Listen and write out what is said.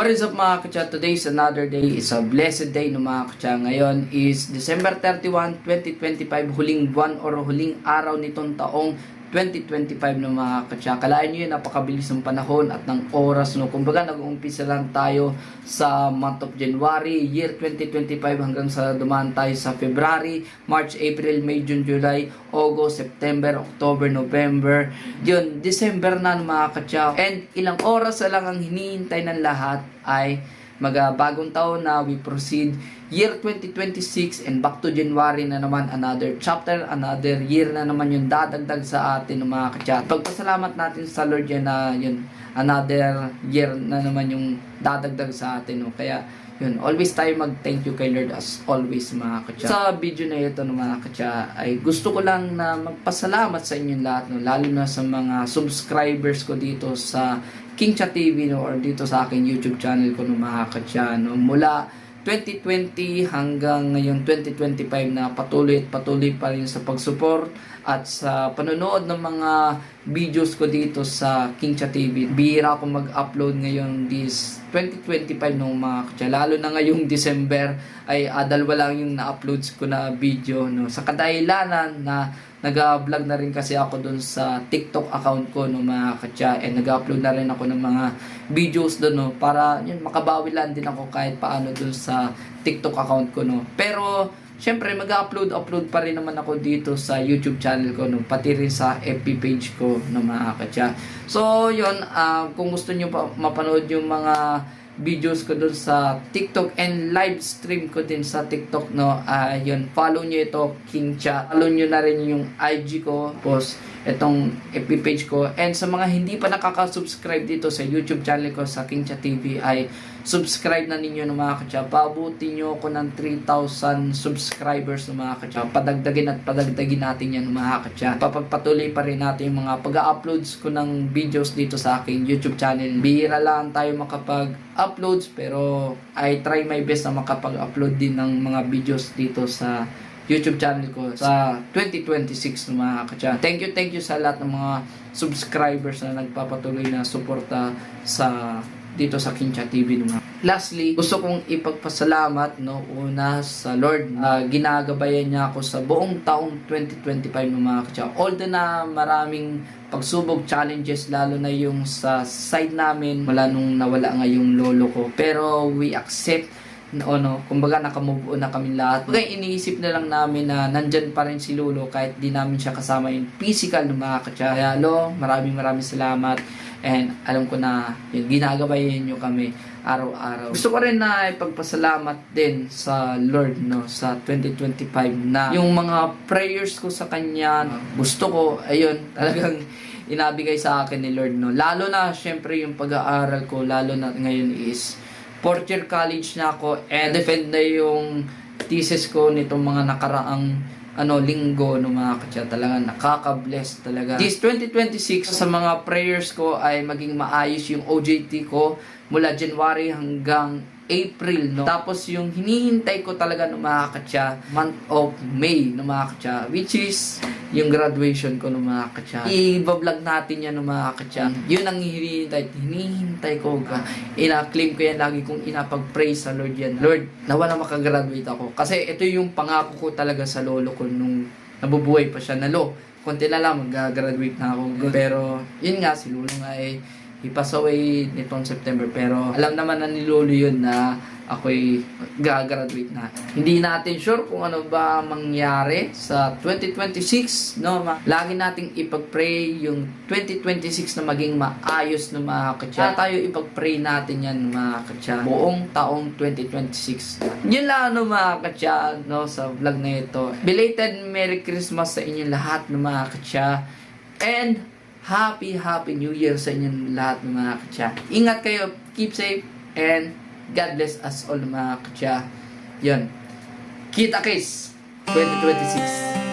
What is up mga katsa? Today is another day. It's a blessed day no mga katsa. Ngayon is December 31, 2025. Huling buwan or huling araw nitong taong 2025 no mga katsa. Kalaan nyo yun, napakabilis ng panahon at ng oras. No? Kumbaga nag-uumpisa lang tayo sa month of January, year 2025 hanggang sa dumaan tayo sa February, March, April, May, June, July, August, September, October, November. Yun, December na no mga katsa. And ilang oras na lang ang hinihintay ng lahat ay bagong taon na we proceed year 2026 and back to January na naman, another chapter, another year na naman yung dadagdag sa atin ng mga katsa. Pagpasalamat natin sa Lord yan na yun, another year na naman yung dadagdag sa atin. No? Kaya yun, always tayo mag-thank you kay Lord as always mga katsa. Sa video na ito ng mga katsa ay gusto ko lang na magpasalamat sa inyong lahat, no? Lalo na sa mga subscribers ko dito sa King Chat TV, no? Or dito sa aking YouTube channel ko ng mga katsa. No? Mula 2020 hanggang ngayon 2025 na patuloy pa rin sa pag-support at sa panonood ng mga videos ko dito sa King Chat TV. Bihira ako mag-upload ngayon this 2025 ng mga katsa. Lalo na ngayong December ay dalawa lang yung na-uploads ko na video. No? Sa kadahilanan na nag-vlog na rin kasi ako dun sa TikTok account ko no mga katsa, and nag-upload na rin ako ng mga videos dun no, para yun, makabawi lang din ako kahit paano dun sa TikTok account ko no. Pero syempre mag-upload pa rin naman ako dito sa YouTube channel ko no, pati rin sa FB page ko no mga katsa. So yun, kung gusto nyo pa mapanood yung mga videos ko dun sa TikTok and live stream ko din sa TikTok no, yun, follow nyo ito King Cha, follow nyo na rin yung IG ko, post itong FB page ko, and sa mga hindi pa nakaka-subscribe dito sa YouTube channel ko sa King Cha TV ay subscribe na ninyo no mga katsa. Paabutin nyo ako ng 3,000 subscribers no mga katsa. Padagdagin natin yan no mga katsa. Papagpatuloy pa rin natin yung mga pag-uploads ko ng videos dito sa aking YouTube channel. Bihira lang tayo makapag-uploads, pero I try my best na makapag-upload din ng mga videos dito sa YouTube channel ko sa 2026 no mga katsa. Thank you sa lahat ng mga subscribers na nagpapatuloy na suporta sa dito sa King Chat TV no. Lastly, gusto kong ipagpasalamat no una sa Lord na ginagabayan niya ako sa buong taong 2025 no mga katsa. Although na maraming pagsubok, challenges, lalo na yung sa side namin mula nung nawala nga yung lolo ko, pero we accept no, kumbaga nakamove on na kami lahat. Kaya iniisip na lang namin na nandyan pa rin si Lolo kahit di namin siya kasama in physical ng mga katsa. Kaya Lo, maraming salamat, and alam ko na yun, ginagabayan nyo kami araw-araw. Gusto ko rin na ipagpasalamat din sa Lord no, sa 2025 na yung mga prayers ko sa Kanya, gusto ko, ayun, talagang inabigay sa akin ni Lord no. Lalo na syempre yung pag-aaral ko, lalo na ngayon is 4th year college na ako, and defend na yung thesis ko nitong mga nakaraang linggo no mga katsa. Talaga nakaka-bless talaga. This 2026 sa mga prayers ko ay maging maayos yung OJT ko mula January hanggang April no. Tapos yung hinihintay ko talaga no mga katsa, month of May no mga katsa, which is yung graduation ko no mga katsa. I-vlog natin yan no mga katsa. Yun ang hinihintay ko. Ina-claim ko yan lagi kong inapag-pray sa Lord yan. Lord, nawala makagraduate ako. Kasi ito yung pangako ko talaga sa lolo ko nung nabubuhay pa siya na konti na lang mag-graduate na ako. Pero yun nga, si lolo nga he passed away nitong September, pero alam naman na ni Lolo yun na ako'y gagraduate na. Hindi natin sure kung ano ba mangyari sa 2026, no? Lagi nating ipag-pray yung 2026 na maging maayos na mga katsa. Tayo ipag-pray natin yan mga katsa, buong taong 2026. Yun lang no mga katsa no, sa vlog na ito. Belated Merry Christmas sa inyong lahat no mga katsa, and Happy New Year sa inyong lahat ng mga katsa. Ingat kayo, keep safe, and God bless us all mga katsa. Yun. Kita kiss 2026.